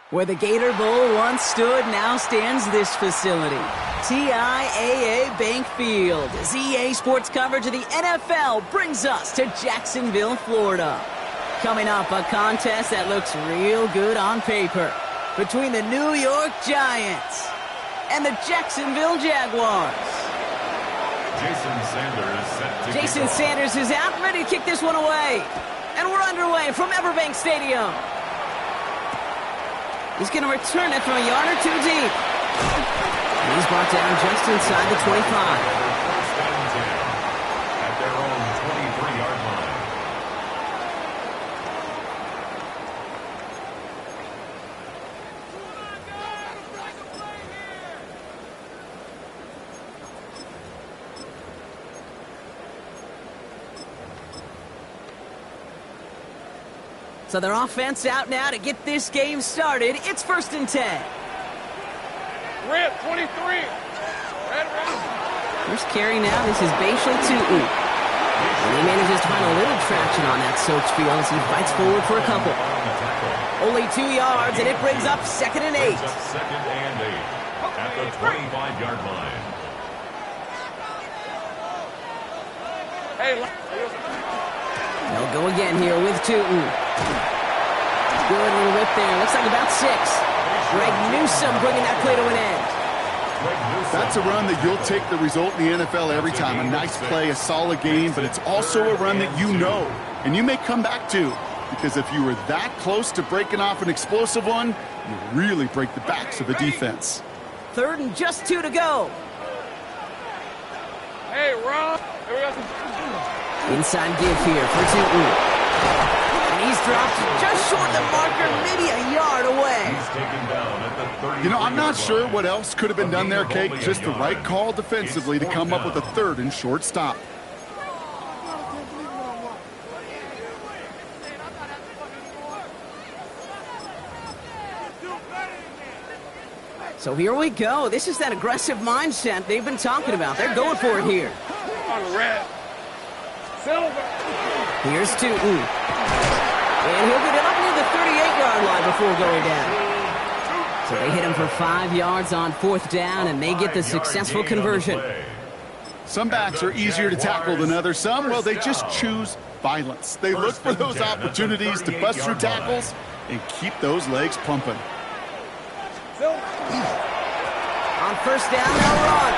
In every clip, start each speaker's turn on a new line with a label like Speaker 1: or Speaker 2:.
Speaker 1: Where the Gator Bowl once stood, now stands this facility. TIAA Bank Field. As EA Sports coverage of the NFL brings us to Jacksonville, Florida. Coming up, a contest that looks real good on paper between the New York Giants and the Jacksonville Jaguars. Jason Sanders is out, ready to kick this one away. And we're underway from Everbank Stadium. He's going to return it from a yard or two deep. And he's brought down just inside the 25.
Speaker 2: At their own 23-yard line.
Speaker 1: So their offense out now to get this game started. It's 1st and 10.
Speaker 3: Red 23. Red.
Speaker 1: First carry now. This is Bashal Tutu. And he manages to find a little traction on that Soach field as he fights forward for a couple. Only 2 yards, and it brings up 2nd and 8.
Speaker 2: Second and 8 at the 25-yard line.
Speaker 3: Hey.
Speaker 1: They'll go again here with Tutu. Good little whip there. Looks like about 6. Greg Newsome bringing that play to an end.
Speaker 4: That's a run that you'll take the result in the NFL every time. A nice play, a solid game, but it's also a run that you know and you may come back to, because if you were that close to breaking off an explosive one, you really break the backs of the defense.
Speaker 1: 3rd and just 2 to go.
Speaker 3: Hey, Ron.
Speaker 1: Inside give here for Tutu. And he's dropped just short of the marker, maybe a yard away.
Speaker 2: He's taken down at the 30.
Speaker 4: You know, I'm not sure what else could have been done there, Kate. Just the right call defensively to come up with a 3rd and short stop.
Speaker 1: So here we go. This is that aggressive mindset they've been talking about. They're going for it here.
Speaker 3: On red. Silver.
Speaker 1: Here's Tutu. And he'll get it up near the 38-yard line before going down. So they hit him for 5 yards on 4th down, and they get the successful conversion.
Speaker 4: Some backs are easier to tackle than others. Some, well, they just choose violence. They look for those opportunities to bust through tackles and keep those legs pumping.
Speaker 1: On 1st down, they'll run.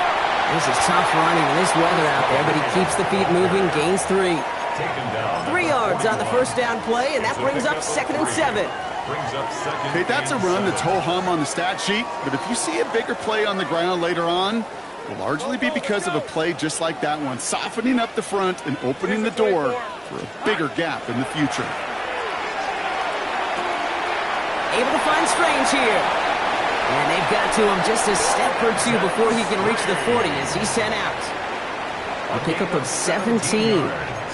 Speaker 1: This is tough running in this weather out there, but he keeps the feet moving, gains 3. 3 yards on the 1st down play, and that brings up 2nd and 7.
Speaker 4: Hey, that's a run that's ho-hum on the stat sheet, but if you see a bigger play on the ground later on, it will largely be because of a play just like that one, softening up the front and opening the door for a bigger gap in the future.
Speaker 1: Able to find Strange here. And they've got to him just a step or 2 before he can reach the 40 as he's sent out. A pickup of 17.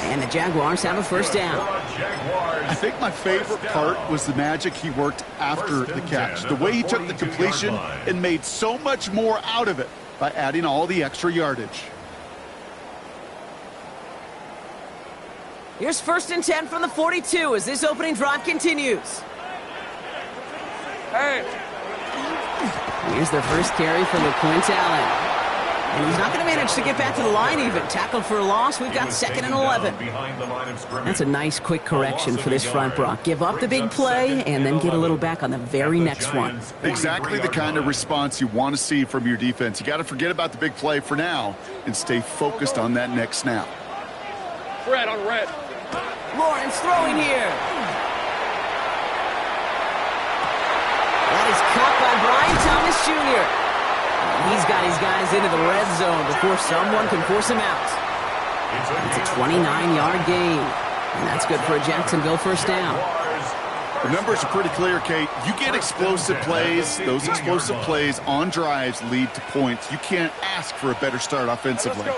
Speaker 1: And the Jaguars have a 1st down.
Speaker 4: I think my favorite part was the magic he worked after the catch. The way he took the completion and made so much more out of it by adding all the extra yardage.
Speaker 1: Here's 1st and 10 from the 42 as this opening drive continues.
Speaker 3: Hey.
Speaker 1: Here's the first carry for LeQuint Allen. And he's not going to manage to get back to the line even. Tackled for a loss. We've got 2nd and 11. That's a nice quick correction for this front, Brock. Give up the big play and then get a little back on the very next one.
Speaker 4: Exactly the kind of response you want to see from your defense. You got to forget about the big play for now and stay focused on that next snap.
Speaker 3: Red on red.
Speaker 1: Lawrence throwing here. That is caught by Brian Thomas Jr. He's got his guys into the red zone before someone can force him out. It's a 29-yard gain, and that's good for a Jacksonville 1st down.
Speaker 4: The numbers are pretty clear, Kate. You get explosive plays. Those explosive plays on drives lead to points. You can't ask for a better start offensively.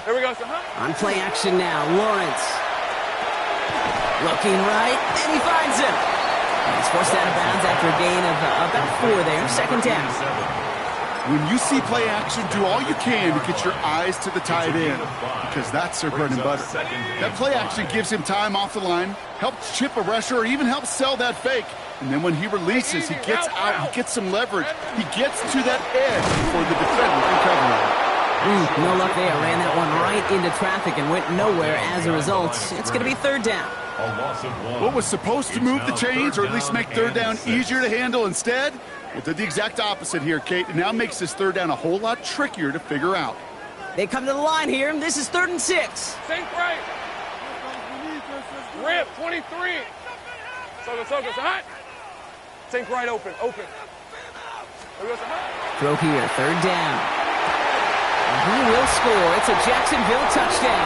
Speaker 3: Here we go, son.
Speaker 1: On play action now, Lawrence. Looking right, and he finds him. He's forced out of bounds after a gain of about 4 there, second down.
Speaker 4: When you see play action, do all you can to get your eyes to the tight end, because that's their bread and butter. That play action gives him time off the line, helps chip a rusher, or even helps sell that fake. And then when he releases, he gets out, he gets some leverage. He gets to that edge before the defender can cover him.
Speaker 1: No luck there. Ran that one right into traffic and went nowhere as a result. It's going to be third down.
Speaker 4: What was supposed to move the chains, or at least make third down easier to handle instead? Well, did the exact opposite here, Kate. It now makes this third down a whole lot trickier to figure out.
Speaker 1: They come to the line here. This is 3rd and 6.
Speaker 3: Sink right. Rip, 23. Soka, hot. Sink right, open.
Speaker 1: Throw here, 3rd down. And he will score. It's a Jacksonville touchdown.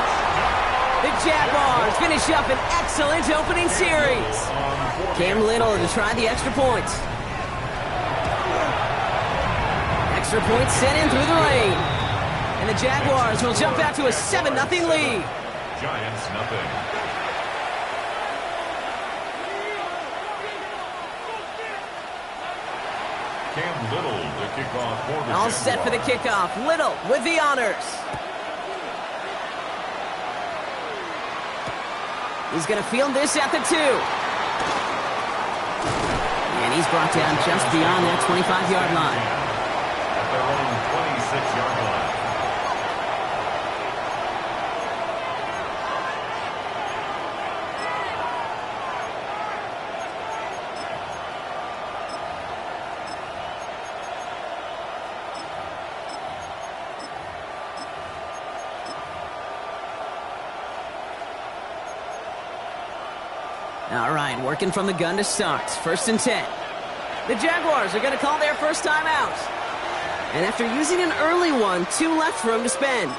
Speaker 1: The Jaguars finish up an excellent opening series. Cam Little to try the extra point. Extra point sent in through the lane. And the Jaguars will jump out to a 7-0 lead.
Speaker 2: Giants nothing. Cam Little, the kickoff for the
Speaker 1: All set for the kickoff. Little with the honors. He's going to field this at the 2. And he's brought down just beyond that 25-yard line.
Speaker 2: At their own 26-yard line.
Speaker 1: All right, working from the gun to start. 1st and 10. The Jaguars are going to call their first time out. And after using an early one, 2 left for him to spend.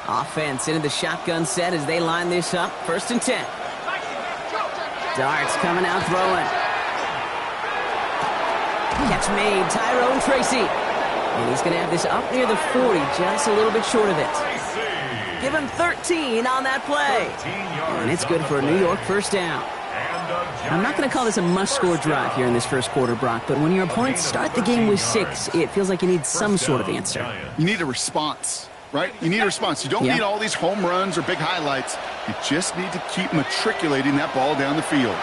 Speaker 1: Offense into the shotgun set as they line this up. 1st and 10. Darts coming out throwing. Catch made, Tyrone Tracy. And he's going to have this up near the 40, just a little bit short of it. Give him 13 on that play. And it's good for a New York first down. I'm not going to call this a must-score drive here in this first quarter, Brock, but when your opponents start the game with 6, it feels like you need some sort of answer.
Speaker 4: You need a response, right? You need a response. You don't need all these home runs or big highlights. You just need to keep matriculating that ball down the field.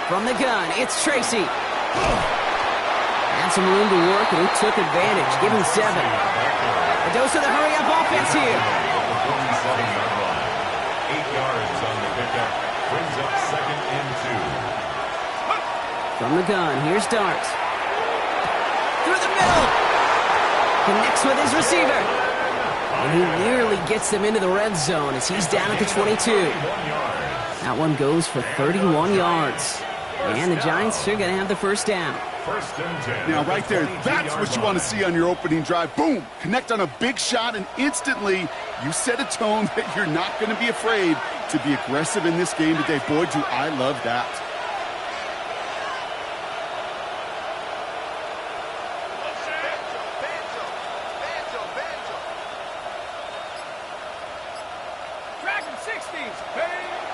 Speaker 1: From the gun, it's Tracy. Had some room to work, and he took advantage. Give him 7. A dose of the hurry-up offense here.
Speaker 2: 47-yard line. 8 yards on the pickup. Brings up 2nd and 2.
Speaker 1: From the gun, here's Darts. Through the middle. Connects with his receiver. And he nearly gets them into the red zone as he's down at the 22. That one goes for 31 yards. And the Giants are going to have the first down.
Speaker 2: 1st and 10.
Speaker 4: Now, right there, that's what you want to see on your opening drive. Boom! Connect on a big shot, and instantly you set a tone that you're not going to be afraid to be aggressive in this game today. Boy, do I love that.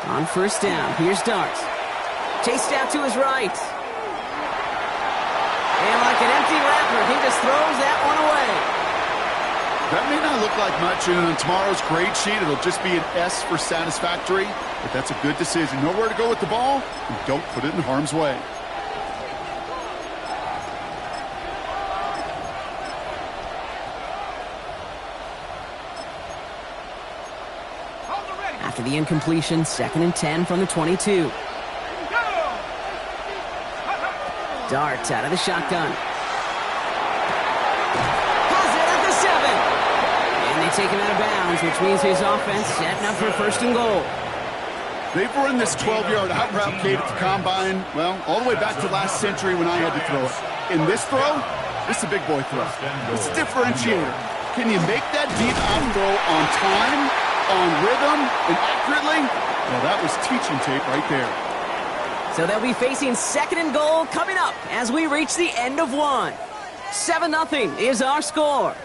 Speaker 1: On 1st down, here's Darts. Chased out to his right. And like an empty wrapper, he just throws that one away.
Speaker 4: That may not look like much, and on tomorrow's grade sheet, it'll just be an S for satisfactory, but that's a good decision. Know where to go with the ball, and don't put it in harm's way.
Speaker 1: After the incompletion, 2nd and 10 from the 22. Darts out of the shotgun. Has it at the 7. And they take him out of bounds, which means his offense setting up for 1st and goal.
Speaker 4: They've run this 12-yard out route, Kate, at the combine, well, all the way back to last century when I had to throw it. In this throw, this is a big boy throw. It's a differentiator. Can you make that deep out throw on time? on rhythm and accurately, well, that was teaching tape right there.
Speaker 1: So they'll be facing 2nd and goal coming up as we reach the end of one. 7-0 is our score.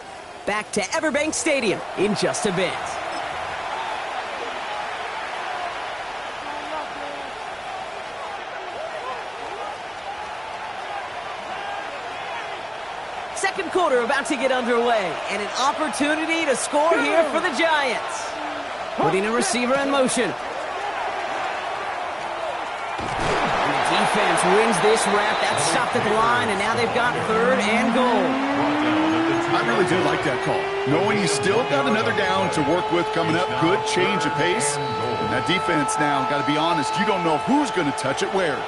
Speaker 1: Back to Everbank Stadium in just a bit. Second quarter about to get underway, and an opportunity to score here for the Giants. Putting a receiver in motion. And the defense wins this rep. That's stopped at the line, and now they've got 3rd and goal.
Speaker 4: I really do like that call. Knowing you still got another down to work with coming up, good change of pace. And that defense now, got to be honest, you don't know who's going to touch it where.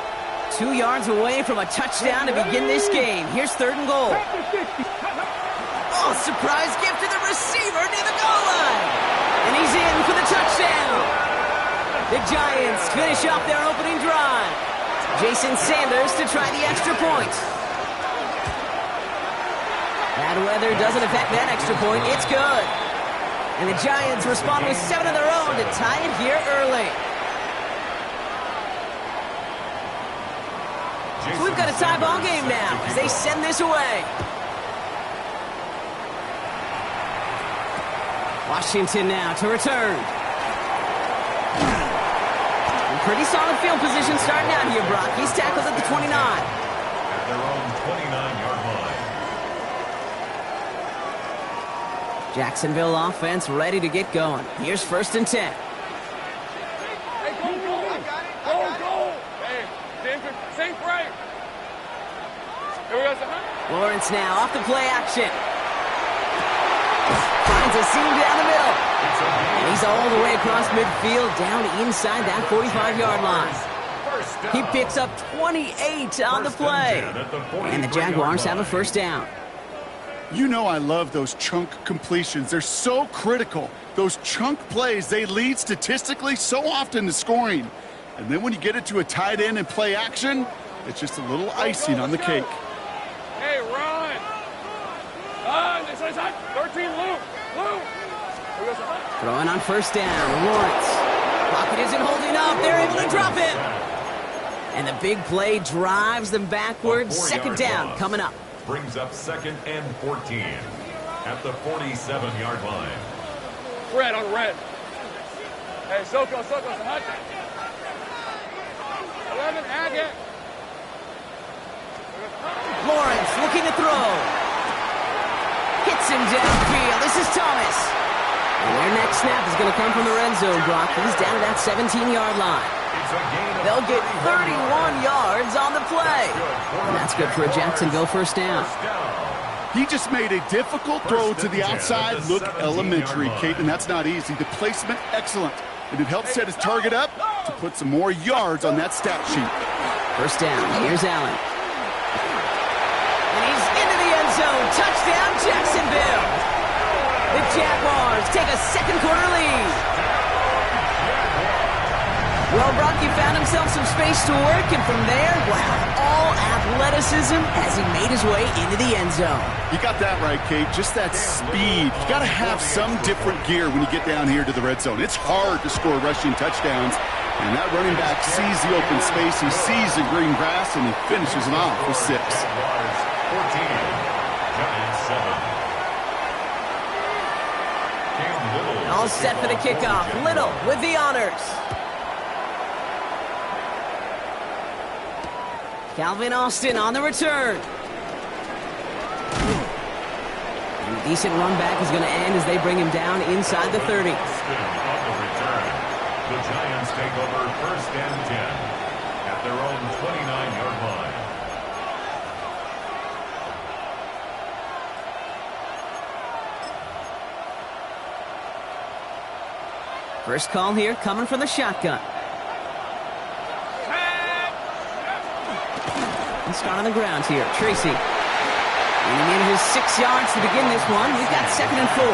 Speaker 1: 2 yards away from a touchdown to begin this game. Here's 3rd and goal. Oh, surprise gift to the receiver near the goal line. And he's in for the touchdown. The Giants finish up their opening drive. Jason Sanders to try the extra point. Bad weather doesn't affect that extra point. It's good. And the Giants respond with 7 of their own to tie it here early. So we've got a tie ball game now as they send this away. Washington now to return. Pretty solid field position starting out here, Brock. He's tackled at the 29.
Speaker 2: At their own 29-yard line.
Speaker 1: Jacksonville offense ready to get going. Here's 1st and 10.
Speaker 3: Hey, go! Hey, sink right. Here we go, sir.
Speaker 1: Lawrence now off the play action. Finds a seam down the middle. And he's all the way across midfield, down inside that 45-yard line. He picks up 28 on the play. And the Jaguars have a 1st down.
Speaker 4: You know I love those chunk completions. They're so critical. Those chunk plays, they lead statistically so often to scoring. And then when you get it to a tight end and play action, it's just a little icing on the cake.
Speaker 3: Hey, run! 13, Luke!
Speaker 1: Throwing on 1st down, Lawrence. Pocket isn't holding up. They're able to drop him. And the big play drives them backwards. 2nd down coming up.
Speaker 2: Brings up 2nd and 14 at the 47-yard line.
Speaker 3: Red on red. Hey, Soko, it's a hot. 11, Agate.
Speaker 1: Lawrence looking to throw. Hits him downfield. This is Thomas. And their next snap is going to come from the red zone, Brock. He's down to that 17-yard line. They'll get 31 yards on the play. And that's good for a Jacksonville 1st down.
Speaker 4: He just made a difficult throw to the outside look elementary, Kate, and that's not easy. The placement, excellent. And it helped set his target up to put some more yards on that stat sheet.
Speaker 1: 1st down. Here's Allen. And he's into the end zone. Touchdown, Jacksonville. The Jaguars take a 2nd quarter lead. Well, Brock, he found himself some space to work, and from there, wow, all athleticism as he made his way into the end zone.
Speaker 4: You got that right, Kate. Just that speed. You got to have some different gear when you get down here to the red zone. It's hard to score rushing touchdowns, and that running back sees the open space, he sees the green grass, and he finishes it off with 6.
Speaker 2: 14, Giants 7.
Speaker 1: All set for the kickoff. Little with the honors. Calvin Austin on the return. And a decent run back is going to end as they bring him down inside the 30.
Speaker 2: On the return, the Giants take over 1st and 10 at their own 29-yard line.
Speaker 1: First call here coming from the shotgun. Let's start on the ground here. Tracy. Leaning in his 6 yards to begin this one. We've got 2nd and 4.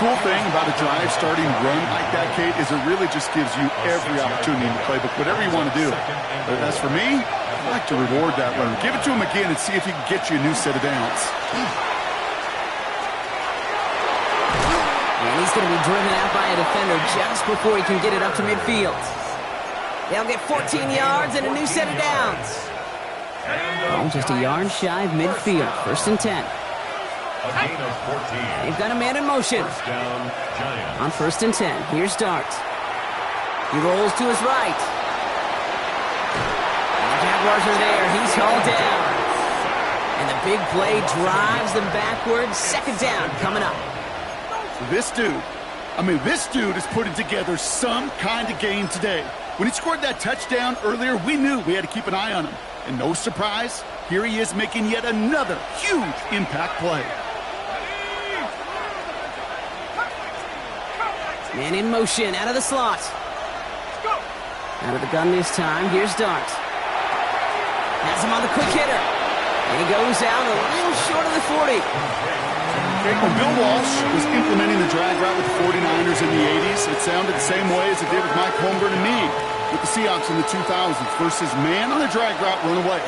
Speaker 4: Cool thing about a drive starting run like that, Kate, is it really just gives you every opportunity to play, but whatever you want to do. But as for me, I like to reward that run. Give it to him again and see if he can get you a new set of downs.
Speaker 1: And And he's going to be driven out by a defender just before he can get it up to midfield. They'll get 14 yards and a new set of downs. Oh, just a yard shy of midfield. First and 10.
Speaker 2: A gain of 14.
Speaker 1: They've got a man in motion.
Speaker 2: First down, Giants.
Speaker 1: On first and 10, here's Dart. He rolls to his right. And the Jaguars are there. He's hauled down. And the big play drives them backwards. Second down coming up.
Speaker 4: This dude is putting together some kind of game today. When he scored that touchdown earlier, we knew we had to keep an eye on him. And no surprise, here he is making yet another huge impact play.
Speaker 1: Man in motion, out of the slot. Out of the gun this time, here's Dart. Has him on the quick hitter. And he goes out a little short of the 40.
Speaker 4: When Bill Walsh was implementing the drag route with the 49ers in the 80s, it sounded the same way as it did with Mike Holmgren and me with the Seahawks in the 2000s versus man on the drag route, run away.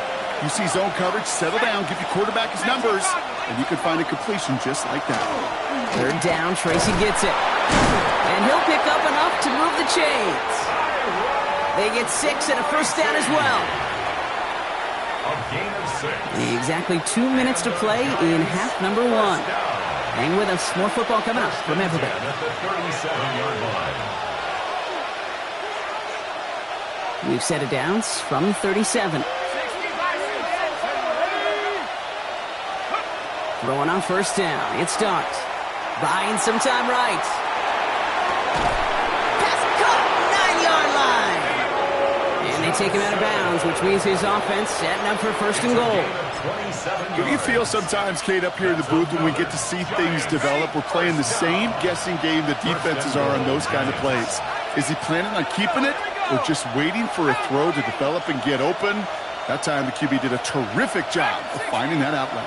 Speaker 4: You see zone coverage, settle down, give your quarterback his numbers, and you can find a completion just like that.
Speaker 1: Third down, Tracy gets it. And he'll pick up enough to move the chains. They get 6 and a first down as well.
Speaker 2: A gain of 6.
Speaker 1: Exactly 2 minutes to play in half number 1. Hang with us. More football coming up from everybody.
Speaker 2: At the 37-yard line.
Speaker 1: We've set it downs from 37. Throwing on first down. It's Dart. Buying some time right. Pass caught. 9-yard line. And they take him out of bounds, which means his offense setting up for first and goal.
Speaker 4: Do you feel sometimes, Kate, up here in the booth when we get to see things develop, we're playing the same guessing game that defenses are on those kind of plays? Is he planning on keeping it or just waiting for a throw to develop and get open? That time the QB did a terrific job of finding that outlet.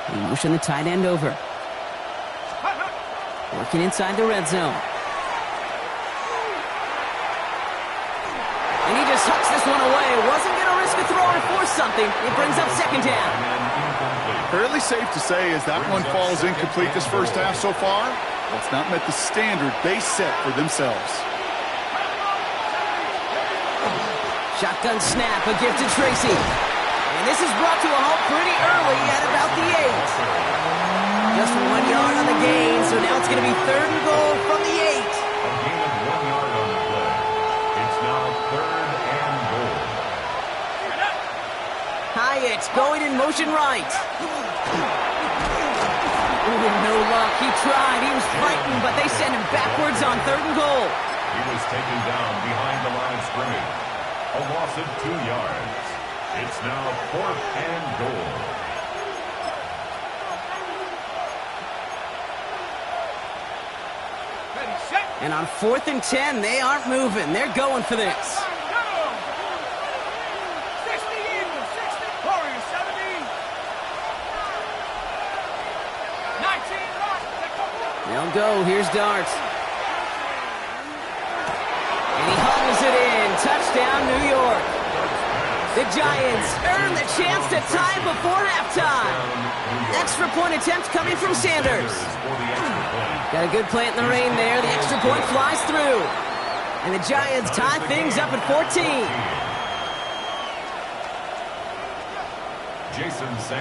Speaker 1: He motioned the tight end over. Working inside the red zone. And he just hucks this one away. Wasn't going to risk a throw or force something. It brings up second down.
Speaker 4: Fairly safe to say as that one falls incomplete this first half so far, it's not met the standard they set for themselves.
Speaker 1: Shotgun snap, a gift to Tracy. And this is brought to a halt pretty early at about the 8. Just 1 yard on the gain, so now it's going to be third and goal from the 8.
Speaker 2: A gain of 1 yard on the play. It's now third and goal.
Speaker 1: Hyatt going in motion right. Ooh, no luck. He tried. He was frightened, but they send him backwards on third and goal.
Speaker 2: He was taken down behind the line of scrimmage. A loss of 2 yards. It's now fourth and goal.
Speaker 1: And on 4th and 10, they aren't moving. They're going for this. They'll go. Here's Dart. And he hauls it in. Touchdown, New York. The Giants earn the chance to tie before halftime. Extra point attempt coming from Sanders. Got a good plant in the rain there. The extra point flies through. And the Giants tie things up at 14.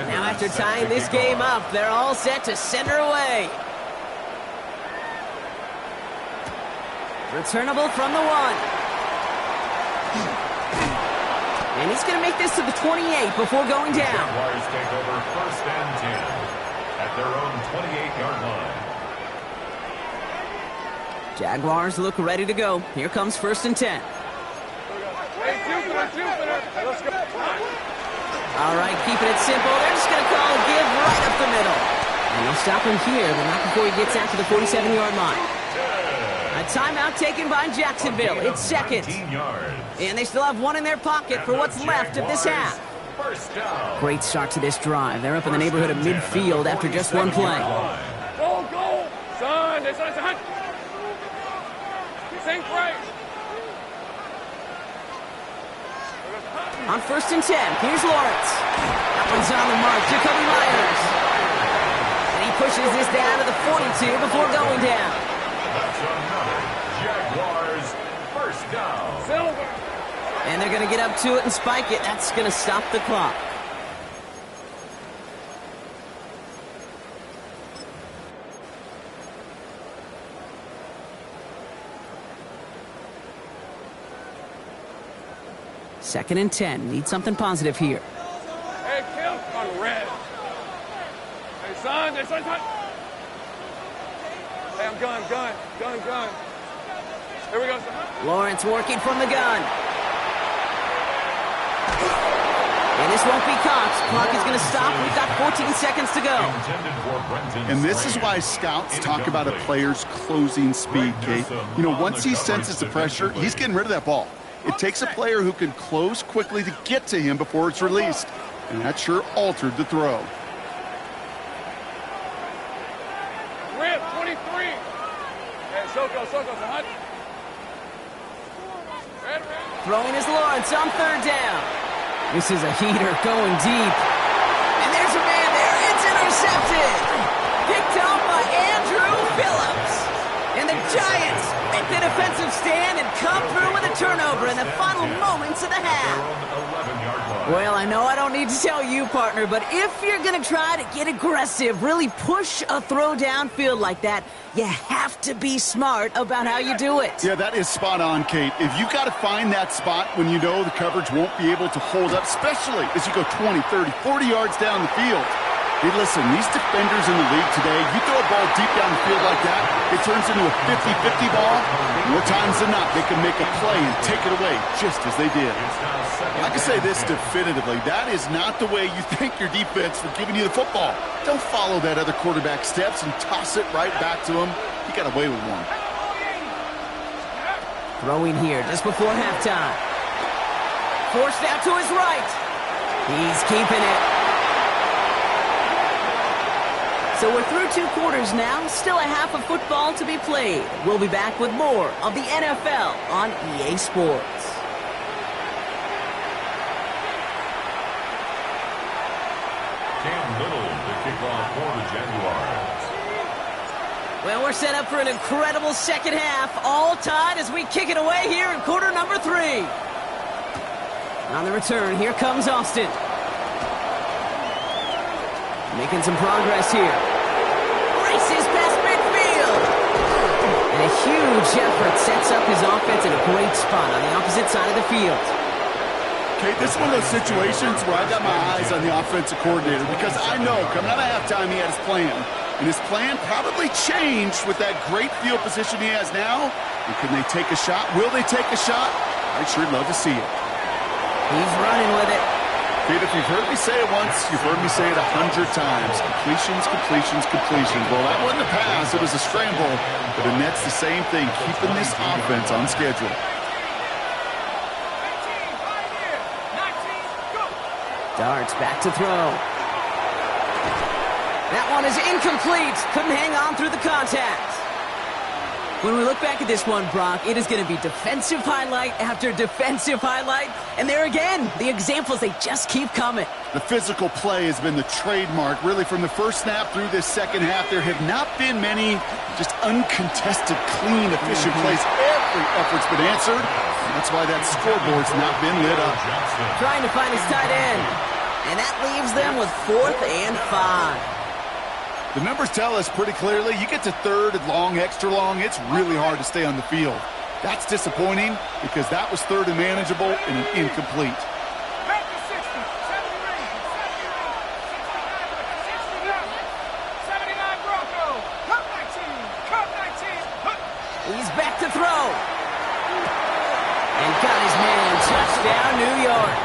Speaker 1: Now after tying this game up, they're all set to send her away. Returnable from the 1. And he's going to make this to the 28 before going down.
Speaker 2: Jaguars take over first and 10 at their own 28-yard line.
Speaker 1: Jaguars look ready to go. Here comes first and 10. All right, keeping it simple. They're just going to call a give right up the middle. And they'll stop him here, but not before he gets out to the 47-yard line. A timeout taken by Jacksonville. It's second. And they still have one in their pocket for what's left of this half. Great start to this drive. They're up in the neighborhood of midfield after just one play.
Speaker 3: Go, go! Son, son. Think right.
Speaker 1: On first and 10, here's Lawrence. That one's on the mark. Jacoby Myers. And he pushes pushes this down to the 42 before going down.
Speaker 2: That's another Jaguars first down.
Speaker 3: Silver.
Speaker 1: And they're going to get up to it and spike it. That's going to stop the clock. Second and 10. Need something positive here.
Speaker 3: Hey, kill on red. Hey, son. Hey, son. Hey, I'm gun. Here we go, son.
Speaker 1: Lawrence working from the gun. And this won't be caught. Clock is going to stop. We've got 14 seconds to go.
Speaker 4: And this is why scouts talk about a player's closing speed, Kate. You know, once he senses the pressure, he's getting rid of that ball. It takes a player who can close quickly to get to him before it's released. And that sure altered the throw.
Speaker 3: Rip, 23. Hey, Soko, son. Red.
Speaker 1: Throwing is Lawrence on third down. This is a heater going deep. And there's a man there. It's intercepted. Picked off by Andrew Phillips. And the Giants make the defensive stand and come through with a turnover in the final moments of the half. Well, I know I don't need to tell you, partner, but if you're going to try to get aggressive, really push a throw downfield like that, you have to be smart about how you do it.
Speaker 4: Yeah, that is spot on, Kate. If you got to find that spot when you know the coverage won't be able to hold up, especially as you go 20, 30, 40 yards down the field. Hey, listen, these defenders in the league today, you throw a ball deep down the field like that, it turns into a 50-50 ball. More times than not, they can make a play and take it away, just as they did. I can say this definitively, that is not the way you thank your defense for giving you the football. Don't follow that other quarterback steps and toss it right back to him. He got away with one.
Speaker 1: Throwing here just before halftime. Forced out to his right. He's keeping it. So we're through 2 quarters now, still a half of football to be played. We'll be back with more of the NFL on EA Sports.
Speaker 2: Cam Little to kick off for the Jaguars.
Speaker 1: Well, we're set up for an incredible second half, all tied as we kick it away here in quarter number 3. On the return, here comes Austin. Making some progress here. Races past midfield. And a huge effort sets up his offense in a great spot on the opposite side of the field.
Speaker 4: Okay, this is one of those situations where I got my eyes on the offensive coordinator because I know coming out of halftime he had his plan. And his plan probably changed with that great field position he has now. And can they take a shot? Will they take a shot? I'd sure love to see it.
Speaker 1: He's running with it.
Speaker 4: Kate, if you've heard me say it once, you've heard me say it 100 times. Completions. Well, that wasn't a pass. It was a scramble. But the net's the same thing, keeping this offense on schedule.
Speaker 1: Darts back to throw. That one is incomplete. Couldn't hang on through the contact. When we look back at this one, Brock, it is going to be defensive highlight after defensive highlight. And there again, the examples, they just keep coming.
Speaker 4: The physical play has been the trademark, really, from the first snap through this second half. There have not been many just uncontested, clean, efficient plays. Every effort's been answered. That's why that scoreboard's not been lit up.
Speaker 1: Trying to find his tight end. And that leaves them with 4th and 5.
Speaker 4: The numbers tell us pretty clearly, you get to 3rd and long, extra long, it's really hard to stay on the field. That's disappointing because that was 3rd and manageable and an incomplete.
Speaker 1: He's back to throw. And got his man. Touchdown, New York.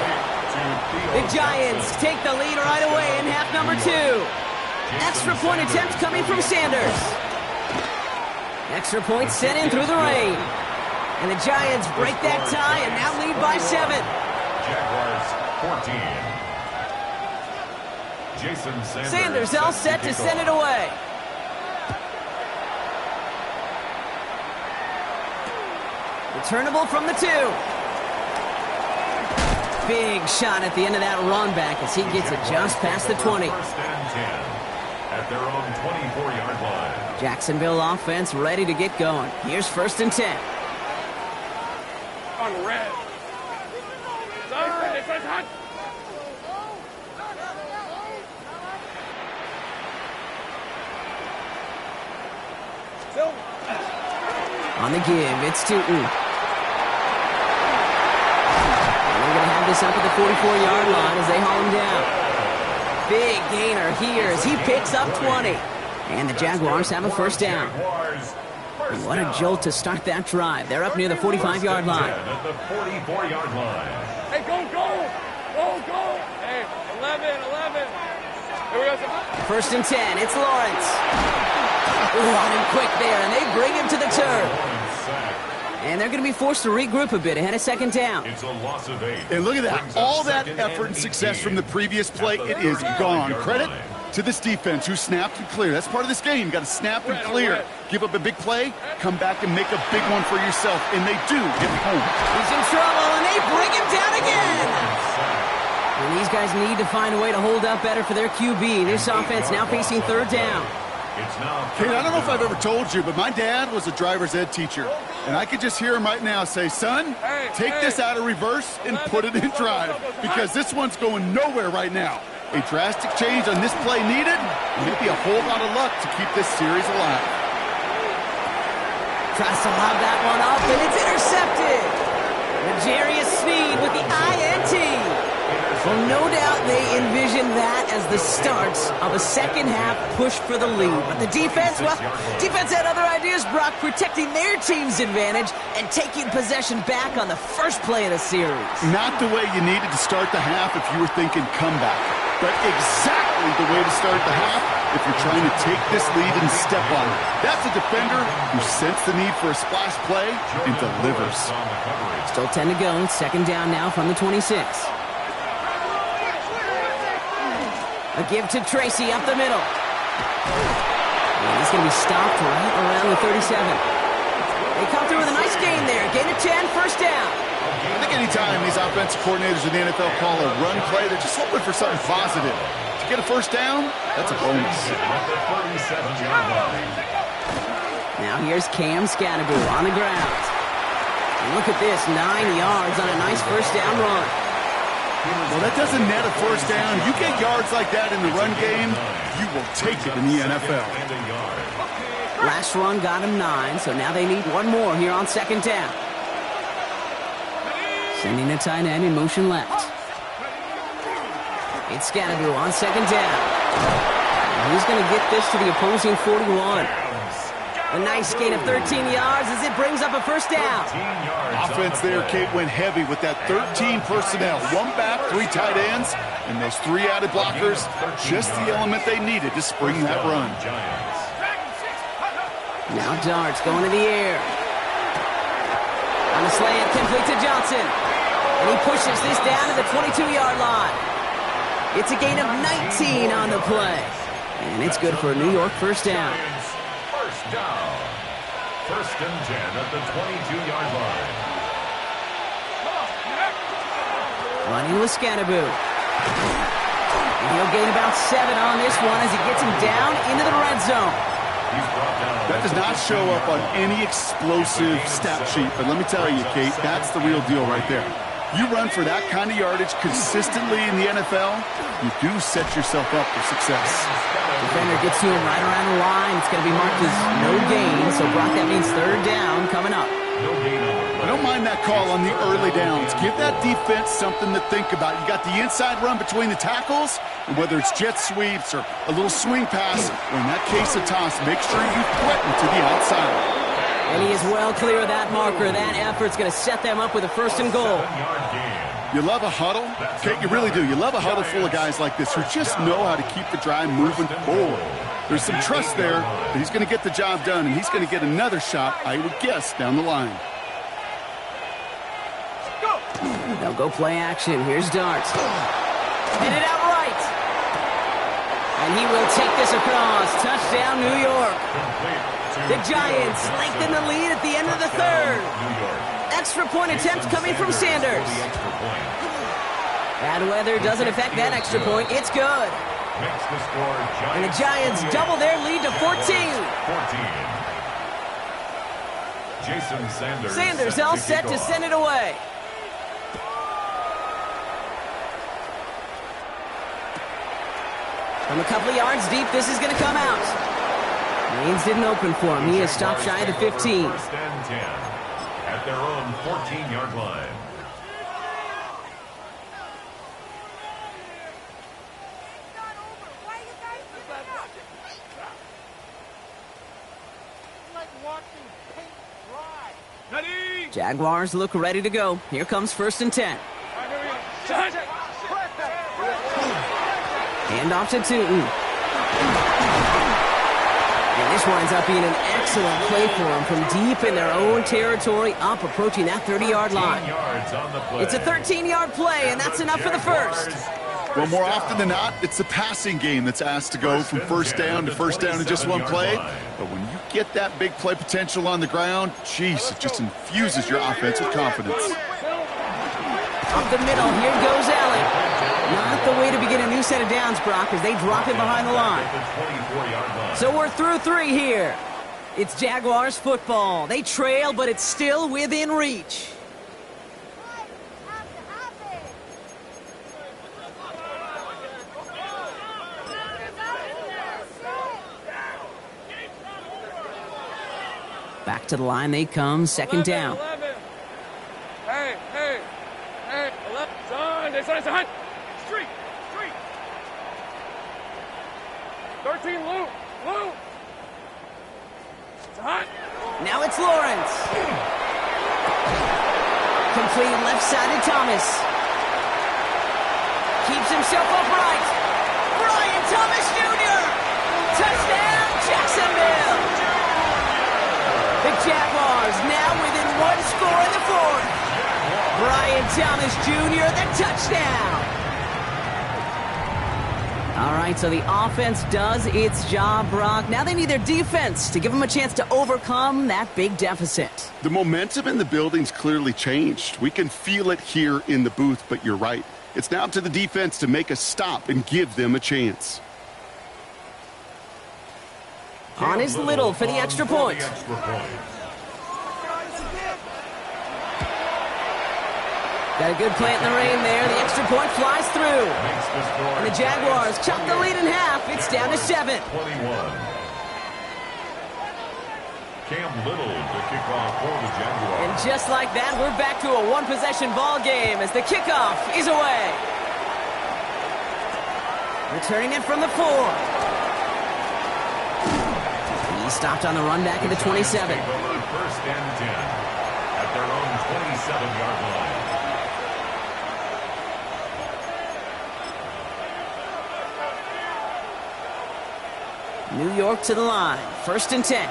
Speaker 1: The Giants take the lead right away in half number 2. Extra point attempt coming from Sanders. Extra point sent in through the rain. And the Giants break that tie and now lead by 7.
Speaker 2: Jaguars 14. Jason
Speaker 1: Sanders all set to send it away. Returnable from the 2. Big shot at the end of that run back as he gets it just past the 20.
Speaker 2: First and 10 at their own 24-yard line.
Speaker 1: Jacksonville offense ready to get going. Here's 1st and 10.
Speaker 3: On red. It's hot.
Speaker 1: On the give, it's Tootin. And they're going to have this up at the 44-yard line as they haul him down. Big gainer here as he picks up 20. And the Jaguars have a 1st down. And what a jolt to start that drive. They're up near the 45-yard line.
Speaker 2: At the 44-yard line.
Speaker 3: Hey, go! Hey, 11. Here we go.
Speaker 1: 1st and 10, it's Lawrence. Ooh, on him quick there, and they bring him to the turf. And they're going to be forced to regroup a bit ahead of 2nd down.
Speaker 2: It's a loss of 8.
Speaker 4: And look at that. All that effort and success from the previous play, it is gone. Credit to this defense who snapped and cleared. That's part of this game. You got to snap and clear. Give up a big play, come back and make a big one for yourself. And they do get home.
Speaker 1: He's in trouble, and they bring him down again. And these guys need to find a way to hold up better for their QB. This offense now facing 3rd down.
Speaker 4: Kate, I don't know if I've ever told you, but my dad was a driver's ed teacher. And I could just hear him right now say, son, take this out of reverse and put it in drive. Because this one's going nowhere right now. A drastic change on this play needed. Maybe a whole lot of luck to keep this series alive.
Speaker 1: Tries to lob that one up, and it's intercepted. L'Jarius Sneed with the INT. Well, no doubt they envisioned that as the start of a second-half push for the lead. But the defense, well, defense had other ideas, Brock, protecting their team's advantage and taking possession back on the first play of the series.
Speaker 4: Not the way you needed to start the half if you were thinking comeback, but exactly the way to start the half if you're trying to take this lead and step on it. That's a defender who sensed the need for a splash play and delivers.
Speaker 1: Still 10 to go. 2nd down now from the 26. A give to Tracy up the middle. And he's going to be stopped right around the 37. They come through with a nice gain there. Gain of 10, 1st down.
Speaker 4: I think anytime these offensive coordinators in the NFL call a run play, they're just hoping for something positive. To get a 1st down, that's a bonus.
Speaker 1: Now here's Cam Scannaboo on the ground. And look at this, 9 yards on a nice 1st down run.
Speaker 4: Well, that doesn't net a 1st down. You get yards like that in the run game, you will take it in the NFL.
Speaker 1: Last run got him 9, so now they need one more here on 2nd down. Sending the tight end in motion left. It's Scannaboo on 2nd down. And he's going to get this to the opposing 41. A nice gain of 13 yards as it brings up a 1st down.
Speaker 4: Offense there, Kate, went heavy with that 13 personnel. 1 back, 3 tight ends, and those 3 added blockers. Just the element they needed to spring that run.
Speaker 1: Now Darts going to the air. On the slant, complete to Johnson. And he pushes this down to the 22-yard line. It's a gain of 19 on the play. And it's good for a New York 1st down.
Speaker 2: Down. 1st and 10 at the 22-yard line.
Speaker 1: Running with Scannaboo. And he'll gain about 7 on this one as he gets him down into the red zone.
Speaker 4: That does not show up on any explosive stat sheet, but let me tell you, Kate, that's the real deal right there. You run for that kind of yardage consistently in the NFL, you do set yourself up for success.
Speaker 1: Defender gets to him right around the line. It's going to be marked as no gain. So, Brock, that means 3rd down coming up.
Speaker 4: I don't mind that call on the early downs. Give that defense something to think about. You got the inside run between the tackles, and whether it's jet sweeps or a little swing pass, or in that case a toss, make sure you threaten to the outside.
Speaker 1: And he is well clear of that marker. That effort's going to set them up with a 1st and goal.
Speaker 4: You love a huddle? Kate, you really do. You love a huddle full of guys like this who just know how to keep the drive moving forward. There's some trust there that he's going to get the job done, and he's going to get another shot, I would guess, down the line.
Speaker 1: They'll go play action. Here's Darts. Hit it out right. And he will take this across. Touchdown, New York. The Giants lengthen the lead at the end of the 3rd. Extra point attempt coming from Sanders. Bad weather doesn't affect that extra point. It's good.
Speaker 2: makes the score Giants.
Speaker 1: And the Giants
Speaker 2: 28,
Speaker 1: double their lead to 14.
Speaker 2: 14. Jason Sanders.
Speaker 1: Sanders all set to send it away. From a couple of yards deep, this is going to come out. Lanes didn't open for him. He is stopped shy of the 15.
Speaker 2: First and 10 at their own 14-yard line.
Speaker 1: Jaguars look ready to go. Here comes first and 10. Hand off to Tootin. And this winds up being an excellent play for them from deep in their own territory, up approaching that 30-yard line. It's a 13-yard play, and that's enough for the first.
Speaker 4: Well, more often than not, it's the passing game that's asked to go from first down to first down in just one play. But when you get that big play potential on the ground, geez, it just infuses your offense with confidence.
Speaker 1: Up the middle, here goes Allen. Not the way to begin a new set of downs, Brock, as they drop it behind the line. So we're through 3 here. It's Jaguars football. They trail, but it's still within reach. Back to the line they come, second down.
Speaker 3: 11. Hey, 11. Son. Street. 13, Lou.
Speaker 1: Now it's Lawrence. Complete left-sided Thomas. Keeps himself upright. Brian Thomas Jr. Touchdown, Jacksonville. The Jaguars now within 1 score in the 4th. Brian Thomas Jr., the touchdown. All right, so the offense does its job, Brock. Now they need their defense to give them a chance to overcome that big deficit.
Speaker 4: The momentum in the building's clearly changed. We can feel it here in the booth, but you're right. It's now up to the defense to make a stop and give them a chance.
Speaker 1: On is Little for the extra point. Got a good plant in the rain there. The extra point flies through. And the Jaguars chop the lead in half. It's down to 7.
Speaker 2: 21. Cam Little to kick off for the Jaguars.
Speaker 1: And just like that, we're back to a one-possession ball game as the kickoff is away. Returning it from the 4. He stopped on the run back at the 27.
Speaker 2: First and 10 at their own 27-yard line.
Speaker 1: New York to the line. First and 10.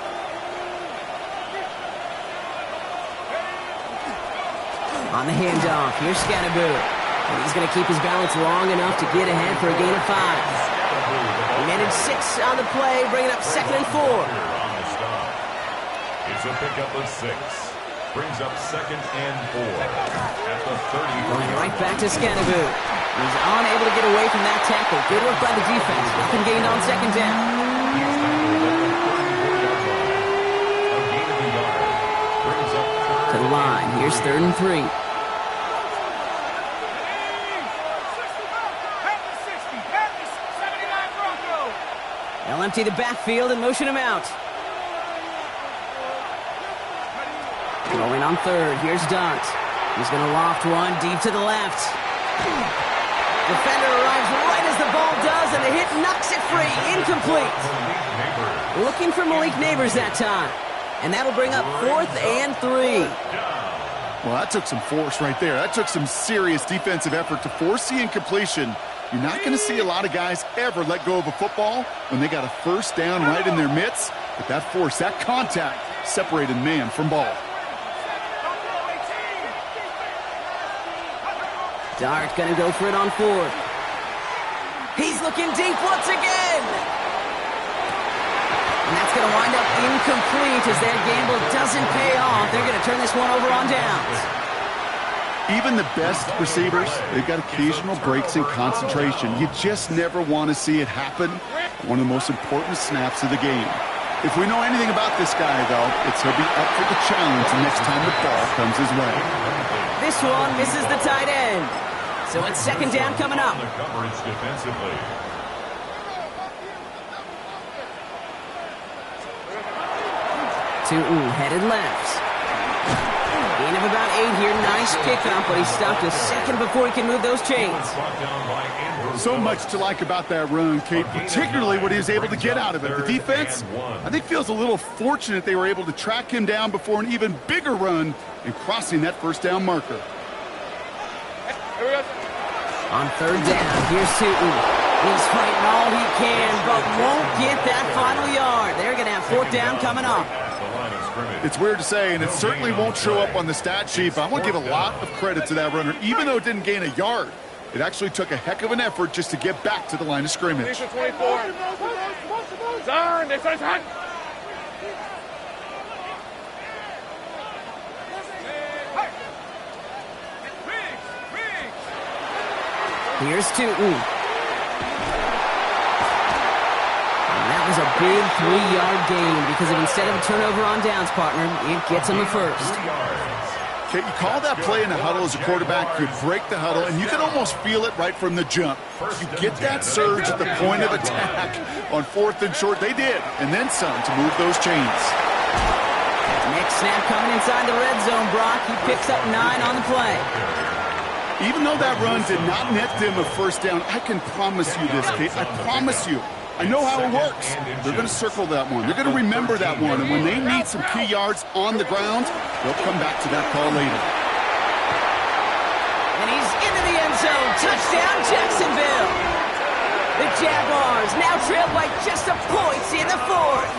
Speaker 1: On the handoff, here's Scatterboo. And he's going to keep his balance long enough to get ahead for a gain of 5. He managed 6 on the play, bringing up 2nd and 4.
Speaker 2: It's a pickup of 6. Brings up 2nd and 4 at the 30.
Speaker 1: Going right back to Scatterboo. He's unable to get away from that tackle. Good work by the defense. Nothing gained on 2nd down. To the line. Here's 3rd and 3. They'll empty the backfield and motion him out. Going on 3rd. Here's Dart. He's going to loft one deep to the left. Defender arrives right as the ball does, and the hit knocks it free. Incomplete. Looking for Malik Neighbors that time. And that'll bring up 4th and 3.
Speaker 4: Well, that took some force right there. That took some serious defensive effort to force the incompletion. You're not going to see a lot of guys ever let go of a football when they got a first down right in their midst. But that force, that contact, separated man from ball.
Speaker 1: Dart going to go for it on 4th. He's looking deep once again. And that's going to wind up incomplete as that gamble doesn't pay off. They're going to turn this one over on downs.
Speaker 4: Even the best receivers, they've got occasional breaks in concentration. You just never want to see it happen on one of the most important snaps of the game. If we know anything about this guy, though, it's he'll be up for the challenge the next time the ball comes his way.
Speaker 1: This one misses the tight end. So it's second down coming up.
Speaker 2: The coverage defensively.
Speaker 1: Tootin headed left. Gain of about 8 here. Nice pickup, but he stopped a second before he can move those chains.
Speaker 4: So much to like about that run, Kate, particularly what he was able to get out of it. The defense, I think, feels a little fortunate they were able to track him down before an even bigger run and crossing that first down marker.
Speaker 1: On third down, here's Tootin. He's fighting all he can, but won't get that final yard. They're going to have fourth down coming up.
Speaker 4: It's weird to say, and it certainly won't show up on the stat sheet, but I want to give a lot of credit to that runner. Even though it didn't gain a yard, it actually took a heck of an effort just to get back to the line of scrimmage.
Speaker 3: 24. Zone, this is hot.
Speaker 1: Here's Tootin. That was a big 3-yard gain because of instead of a turnover on downs, partner, it gets him a first.
Speaker 4: Okay, you call that play in a huddle as a quarterback, you break the huddle, and you can almost feel it right from the jump. You get that surge at the point of attack on 4th and short. They did, and then some to move those chains.
Speaker 1: Next snap coming inside the red zone, Brock. He picks up 9 on the play.
Speaker 4: Even though that run did not net them a first down, I can promise you this, Kate. I promise you. I know how it works. They're going to circle that one. They're going to remember that one. And when they need some key yards on the ground, they'll come back to that call later.
Speaker 1: And he's into the end zone. Touchdown, Jacksonville. The Jaguars now trail by just a point in the 4th.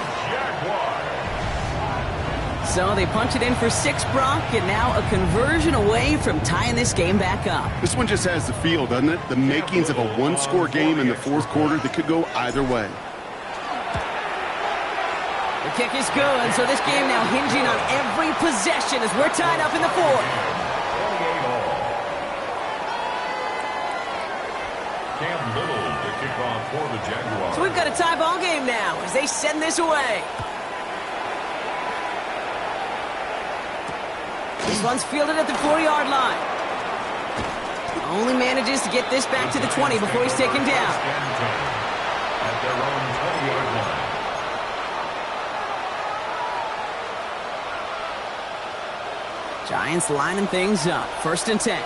Speaker 1: So they punch it in for 6, Brock, and now a conversion away from tying this game back up.
Speaker 4: This one just has the feel, doesn't it? The makings of a one-score game in the 4th quarter that could go either way.
Speaker 1: The kick is good, so this game now hinging on every possession as we're tied up in the 4th.
Speaker 2: Cam Little to kick off for the Jaguars.
Speaker 1: So we've got a tie ball game now as they send this away. This one's fielded at the 4-yard line. Only manages to get this back to the 20 before he's taken down.
Speaker 2: At their own 20-yard line.
Speaker 1: Giants lining things up. 1st and 10.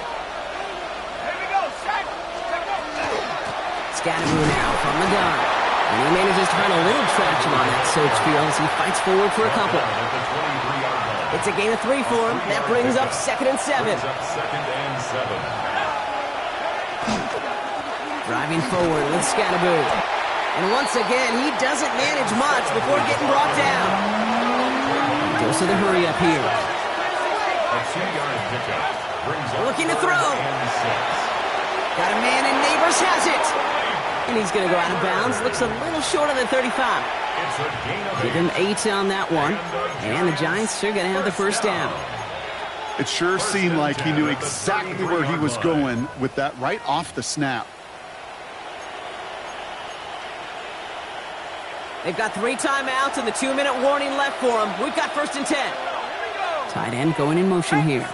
Speaker 1: Scatteroo now from the gun. And he manages to find a little traction on that search field as he fights forward for a couple. It's a gain of 3 for him. That brings up 2nd and 7. Driving forward with Scatteroo. And once again, he doesn't manage much before getting brought down. He goes to the hurry up here. Looking to throw. Got a man and Neighbors has it. And he's going to go out of bounds. Looks a little short of the 35. Give him 8 on that one. And the Giants are going to have the first down.
Speaker 4: It sure seemed like he knew exactly where he was going with that right off the snap.
Speaker 1: They've got 3 timeouts and the 2-minute warning left for them. We've got 1st and 10. Tight end going in motion here.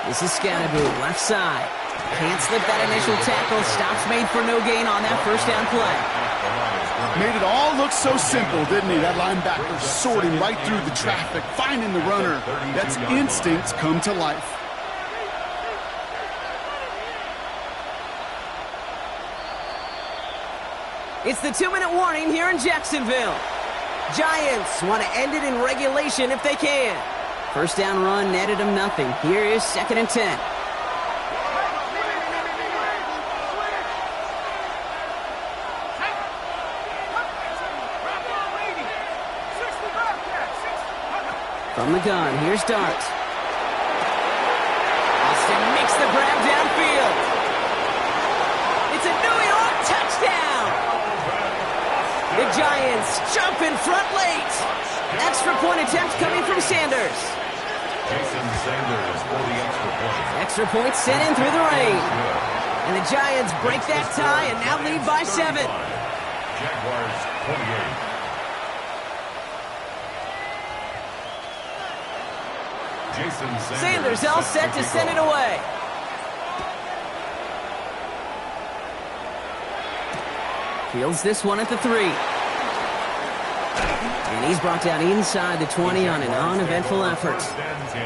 Speaker 1: This is Scatteroo, left side. Can't slip that initial tackle. Stops made for no gain on that first down play.
Speaker 4: Made it all look so simple, didn't he? That linebacker sorting right through the traffic, finding the runner. That's instincts come to life.
Speaker 1: It's the 2-minute warning here in Jacksonville. Giants want to end it in regulation if they can. First down run netted them nothing. Here is 2nd and 10. From the gun, here's Dart. Austin makes the grab downfield. It's a New York touchdown. The Giants jump in front late. Extra point attempt coming from Sanders.
Speaker 2: Jason Sanders for the extra point.
Speaker 1: Extra point sent in through the rain. And the Giants break that tie and now lead by 7.
Speaker 2: Jaguars 28. Jason
Speaker 1: Sanders all set to send it away. Fields this one at the 3. And he's brought down inside the 20 on an uneventful effort.
Speaker 2: First and 10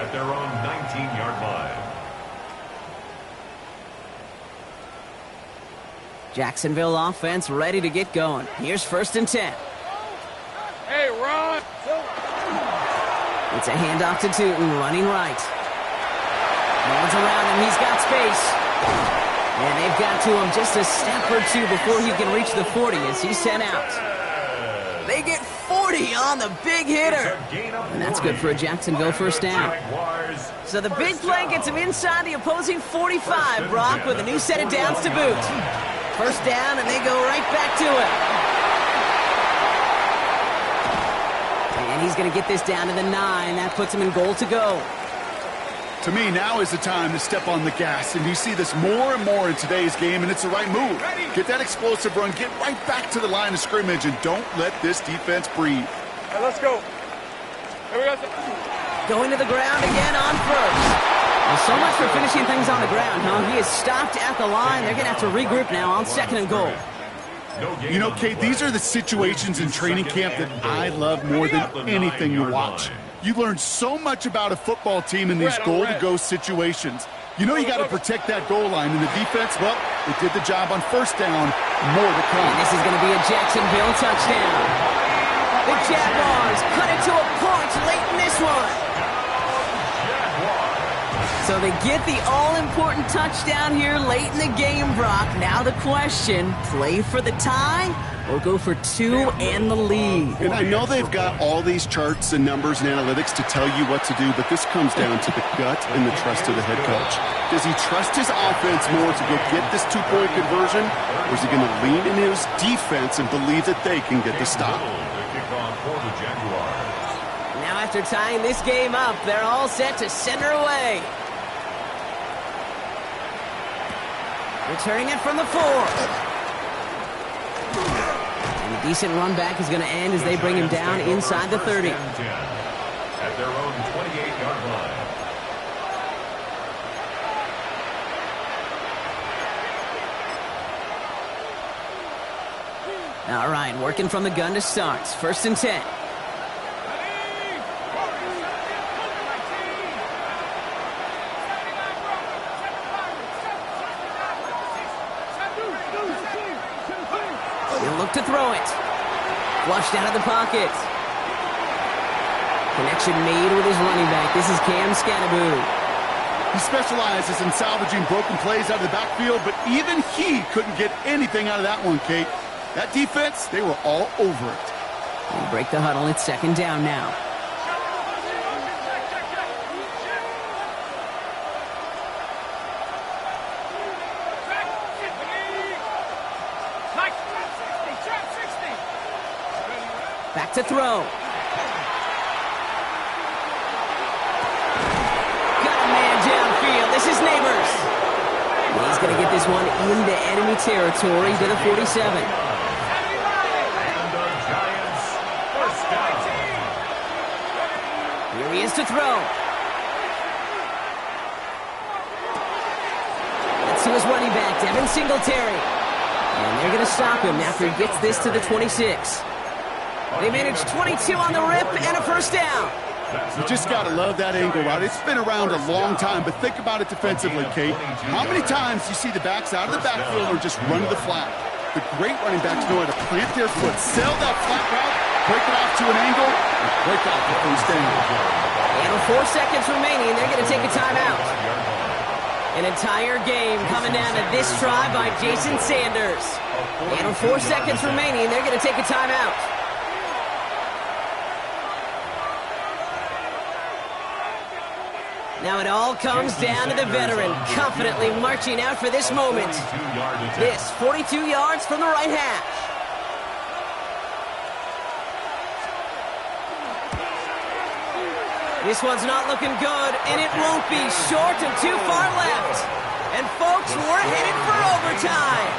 Speaker 2: at their own 19-yard line.
Speaker 1: Jacksonville offense ready to get going. Here's first and 10.
Speaker 3: Hey, Ron.
Speaker 1: It's a handoff to Tootin, running right. Hands around him, he's got space. And they've got to him just a step or two before he can reach the 40 as he's sent out. They get 40 on the big hitter. And that's good for a Jacksonville first down. So the big play gets him inside the opposing 45, Brock, with a new set of downs to boot. First down, and they go right back to it. And he's going to get this down to the 9. That puts him in goal to go.
Speaker 4: To me, now is the time to step on the gas, and you see this more and more in today's game, and it's the right move. Get that explosive run, get right back to the line of scrimmage, and don't let this defense breathe.
Speaker 3: Hey, let's go. Here we go.
Speaker 1: Going to the ground again on first. Well, so much for finishing things on the ground, huh? He is stopped at the line. They're going to have to regroup now on second and goal.
Speaker 4: You know, Kate, these are the situations in training camp that I love more than anything you watch. You learn so much about a football team in these goal-to-go situations. You know you got to protect that goal line, and the defense, well, they did the job on first down. More to come.
Speaker 1: And this is going to be a Jacksonville touchdown. The Jaguars cut it to a point late in this one. So they get the all-important touchdown here late in the game, Brock. Now the question, play for the tie or go for 2 and the lead?
Speaker 4: And I know they've got all these charts and numbers and analytics to tell you what to do, but this comes down to the gut and the trust of the head coach. Does he trust his offense more to go get this 2-point conversion, or is he going to lean in his defense and believe that they can get the stop?
Speaker 1: Now after tying this game up, they're all set to send her away. Returning it from the 4. And a decent run back is going to end as they bring him down inside the 30.
Speaker 2: At their own 28-yard line.
Speaker 1: All right, working from the gun to start. First and 10. He'll look to throw it. Flushed out of the pocket. Connection made with his running back. This is Cam Scannaboo.
Speaker 4: He specializes in salvaging broken plays out of the backfield, but even he couldn't get anything out of that one, Kate. That defense, they were all over it.
Speaker 1: They break the huddle. It's second down now. Back to throw. Got a man downfield. This is Neighbors. He's going to get this one into enemy territory to the 47. Here he is to throw. Let's see his running back, Devin Singletary. And they're going to stop him after he gets this to the 26. They managed 22 on the rip and a first down.
Speaker 4: You just got to love that angle route. It's been around a long time, but think about it defensively, Kate. How many times you see the backs out of the backfield or just run to the flat? The great running backs know how to plant their foot, sail that flat route, break it off to an angle, and break off the first down.
Speaker 1: And with 4 seconds remaining, they're going to take a timeout. An entire game coming down to this try by Jason Sanders. And with 4 seconds remaining, they're going to take a timeout. Now it all comes down to the veteran, confidently marching out for this moment. This, 42 yards from the right hash. This one's not looking good, and it won't be. Short and too far left. And folks, we're headed for overtime.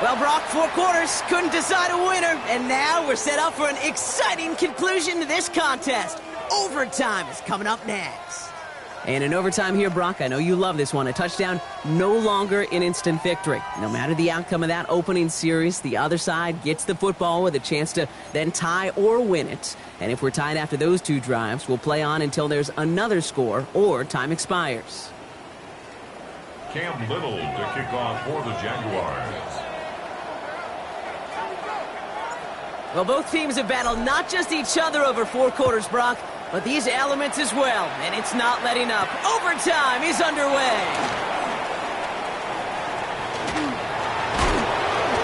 Speaker 1: Well, Brock, 4 quarters, couldn't decide a winner, and now we're set up for an exciting conclusion to this contest. Overtime is coming up next. And in overtime here, Brock, I know you love this one. A touchdown, no longer an instant victory. No matter the outcome of that opening series, the other side gets the football with a chance to then tie or win it. And if we're tied after those 2 drives, we'll play on until there's another score or time expires.
Speaker 2: Cam Little to kick off for the Jaguars.
Speaker 1: Well, both teams have battled not just each other over 4 quarters, Brock, but these elements as well, and it's not letting up. Overtime is underway.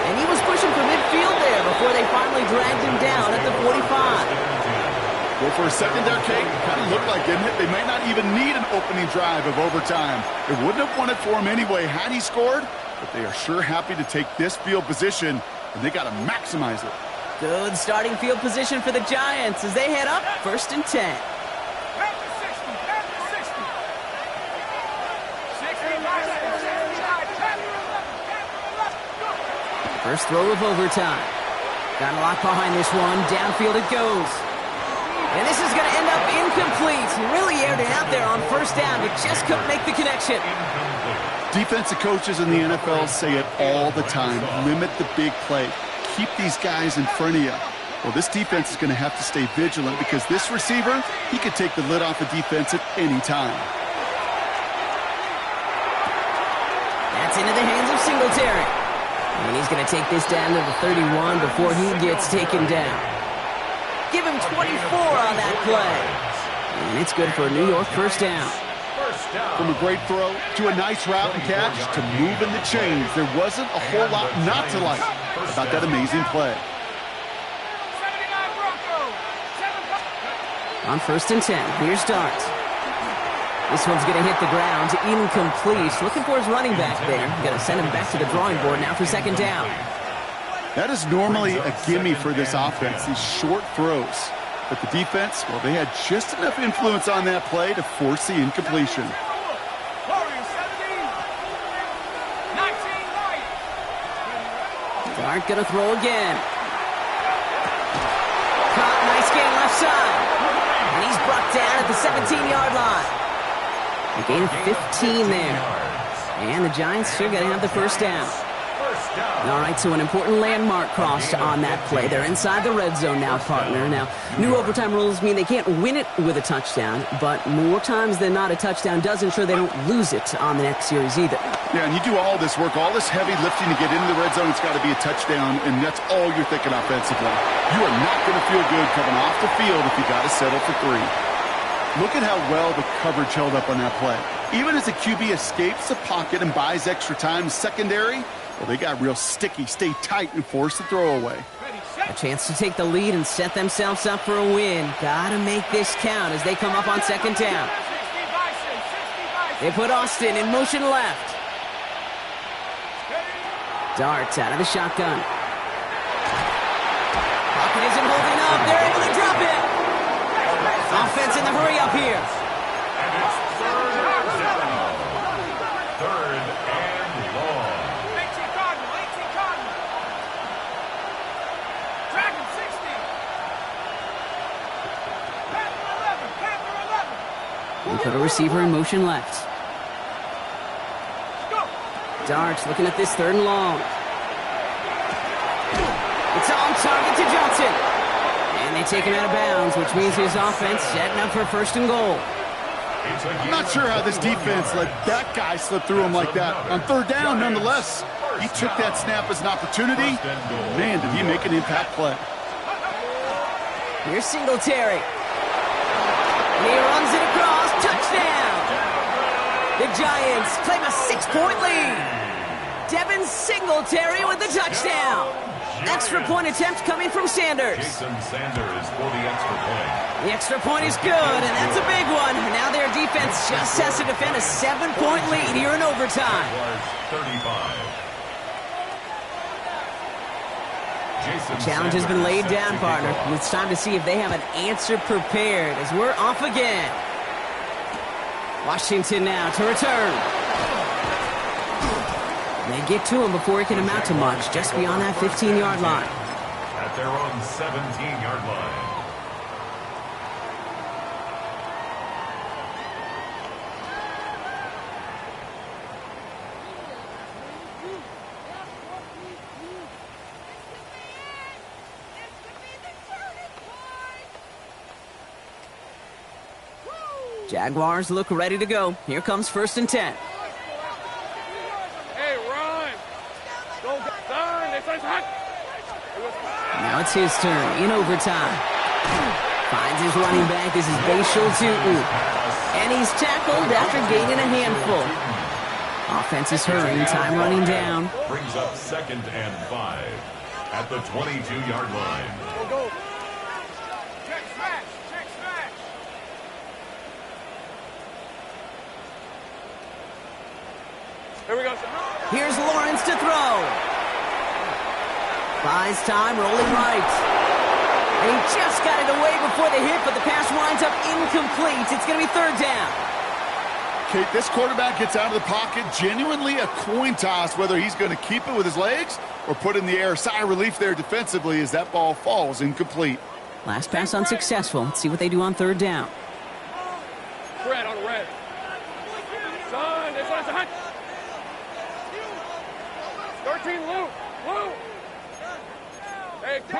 Speaker 1: And he was pushing for midfield there before they finally dragged him down at the 45.
Speaker 4: Well, for a second there, Kate, kind of looked like, didn't it? They might not even need an opening drive of overtime. It wouldn't have won it for him anyway had he scored, but they are sure happy to take this field position, and they got to maximize it.
Speaker 1: Good starting field position for the Giants as they head up 1st and 10. First throw of overtime. Got a lot behind this one. Downfield it goes. And this is going to end up incomplete. Really aired it out there on 1st down, but just couldn't make the connection.
Speaker 4: Defensive coaches in the NFL say it all the time. Limit the big play. Keep these guys in front of you. Well, this defense is going to have to stay vigilant because this receiver, he could take the lid off a defense at any time.
Speaker 1: That's into the hands of Singletary. And he's going to take this down to the 31 before he gets taken down. Give him 24 on that play. And it's good for a New York 1st down.
Speaker 4: From a great throw to a nice route and catch to moving the chains, there wasn't a whole lot not to like about that amazing play.
Speaker 1: On 1st and 10, here's Dart. This one's going to hit the ground, incomplete. Looking for his running back there. Going to send him back to the drawing board now for 2nd down.
Speaker 4: That is normally a gimme for this offense, these short throws. But the defense, well, they had just enough influence on that play to force the incompletion.
Speaker 1: Dart going to throw again. Caught, nice gain left side. And he's brought down at the 17-yard line. A gain of 15 there. And the Giants sure going to have the 1st down. All right, so an important landmark crossed on that play. They're inside the red zone now, partner. Now, new overtime rules mean they can't win it with a touchdown, but more times than not, a touchdown does ensure they don't lose it on the next series either.
Speaker 4: Yeah, and you do all this work, all this heavy lifting to get into the red zone, it's got to be a touchdown, and that's all you're thinking offensively. You are not going to feel good coming off the field if you got to settle for 3. Look at how well the coverage held up on that play. Even as the QB escapes the pocket and buys extra time secondary, well, they got real sticky, stay tight, and force the throw away.
Speaker 1: A chance to take the lead and set themselves up for a win. Gotta make this count as they come up on 2nd down. They put Austin in motion left. Dart out of the shotgun. Pocket isn't holding up. They're able to drop it. Offense in the hurry up here.
Speaker 2: And it's 3rd down. 3rd and long.
Speaker 1: And put a receiver in motion left. Dart looking at this 3rd and long. It's on target to Johnson. And they take him out of bounds, which means his offense setting up for 1st and goal.
Speaker 4: I'm not sure how this defense let that guy slip through him like that. On 3rd down, nonetheless, he took that snap as an opportunity. Man, did he make an impact play.
Speaker 1: Here's Singletary. And he runs it across. Touchdown! The Giants claim a 6-point lead. Devin Singletary with the touchdown. Extra point attempt coming from Sanders.
Speaker 2: Jason Sanders for the extra point.
Speaker 1: The extra point is good, and that's a big one. Now their defense just has to defend a 7-point lead here in overtime.
Speaker 2: 35.
Speaker 1: The challenge has been laid down, partner. It's time to see if they have an answer prepared as we're off again. Washington now to return. They get to him before he can amount to much, just beyond that 15-yard line.
Speaker 2: At their own 17-yard line.
Speaker 1: Jaguars look ready to go. Here comes 1st and 10.
Speaker 3: Hey, run! Go, turn!
Speaker 1: Now it's his turn in overtime. Finds his running back. This is Bashal Tutu. And he's tackled after gaining a handful. Offense is hurrying. Time running down.
Speaker 2: Brings up 2nd and 5 at the 22-yard line.
Speaker 3: Go, go! Check smash! Check smash! Here we go, sir.
Speaker 1: Here's Lawrence to throw. Buys time, rolling right. And he just got it away before the hit, but the pass winds up incomplete. It's going to be 3rd down.
Speaker 4: Kate, this quarterback gets out of the pocket, genuinely a coin toss whether he's going to keep it with his legs or put in the air. Sigh of relief there defensively as that ball falls incomplete.
Speaker 1: Last pass unsuccessful. Let's see what they do on 3rd down.
Speaker 3: Red on red. Son, this one's a hunt. 13, Luke. Luke. Hey, go.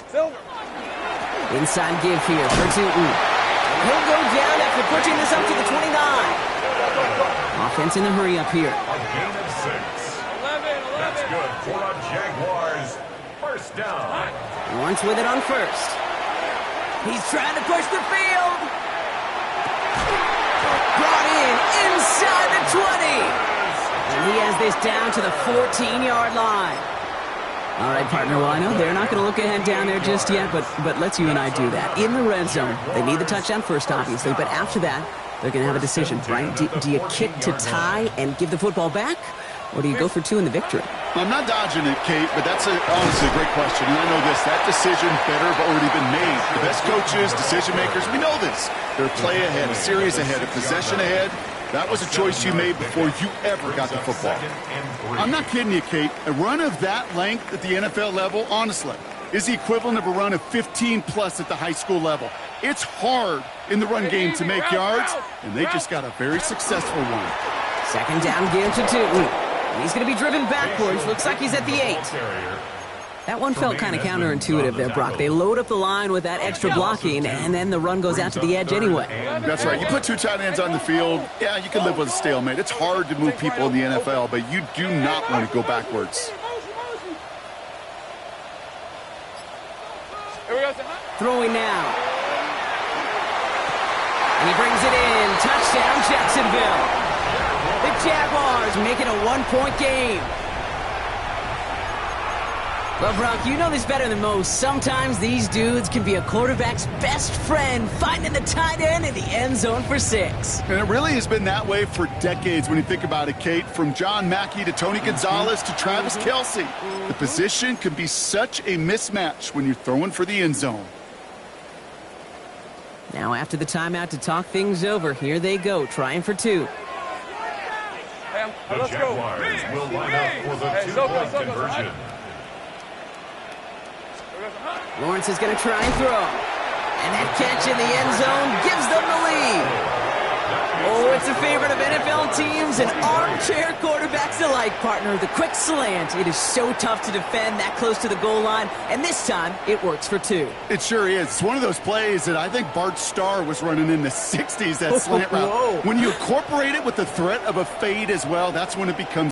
Speaker 3: Silver.
Speaker 1: Inside give here for Tutu. He'll go down after pushing this up to the 29. Offense in a hurry up here.
Speaker 2: A gain of 6.
Speaker 3: 11.
Speaker 2: That's good for a Jaguars 1st down.
Speaker 1: Lawrence with it on 1st. He's trying to push the field. Brought in inside the 20. And he has this down to the 14-yard line. All right, partner, well, I know they're not going to look ahead down there just yet, but let's you and I do that. In the red zone, they need the touchdown first, obviously, but after that, they're going to have a decision, right? Do you kick to tie and give the football back, or do you go for 2 in the victory?
Speaker 4: I'm not dodging it, Kate, but that's honestly a great question. And I know this. That decision better have already been made. The best coaches, decision makers, we know this. They're a play ahead, a series ahead, a possession ahead. That was a choice you made before you ever got the football. I'm not kidding you, Kate. A run of that length at the NFL level, honestly, is the equivalent of a run of 15-plus at the high school level. It's hard in the run game to make yards, and they just got a very successful one.
Speaker 1: 2nd down give to Tutu. He's going to be driven backwards. Looks like he's at the 8. That one felt kind of counterintuitive there, Brock. They load up the line with that extra blocking, and then the run goes out to the edge anyway.
Speaker 4: That's right. You put 2 tight ends on the field, yeah, you can live with a stalemate. It's hard to move people in the NFL, but you do not want to go backwards.
Speaker 1: Throwing now. And he brings it in. Touchdown, Jacksonville. The Jaguars make it a 1-point game. Well, Brock, you know this better than most. Sometimes these dudes can be a quarterback's best friend, finding the tight end in the end zone for 6.
Speaker 4: And it really has been that way for decades when you think about it, Kate. From John Mackey to Tony Gonzalez to Travis Kelce. The position can be such a mismatch when you're throwing for the end zone.
Speaker 1: Now after the timeout to talk things over, here they go, trying for 2.
Speaker 2: The Jaguars will line up for the 2-point conversion.
Speaker 1: Lawrence is going to try and throw. And that catch in the end zone gives them the lead. Oh, it's a favorite of NFL teams and armchair quarterbacks alike, partner. The quick slant. It is so tough to defend that close to the goal line. And this time, it works for 2.
Speaker 4: It sure is. It's one of those plays that I think Bart Starr was running in the 60s, that slant route. When you incorporate it with the threat of a fade as well, that's when it becomes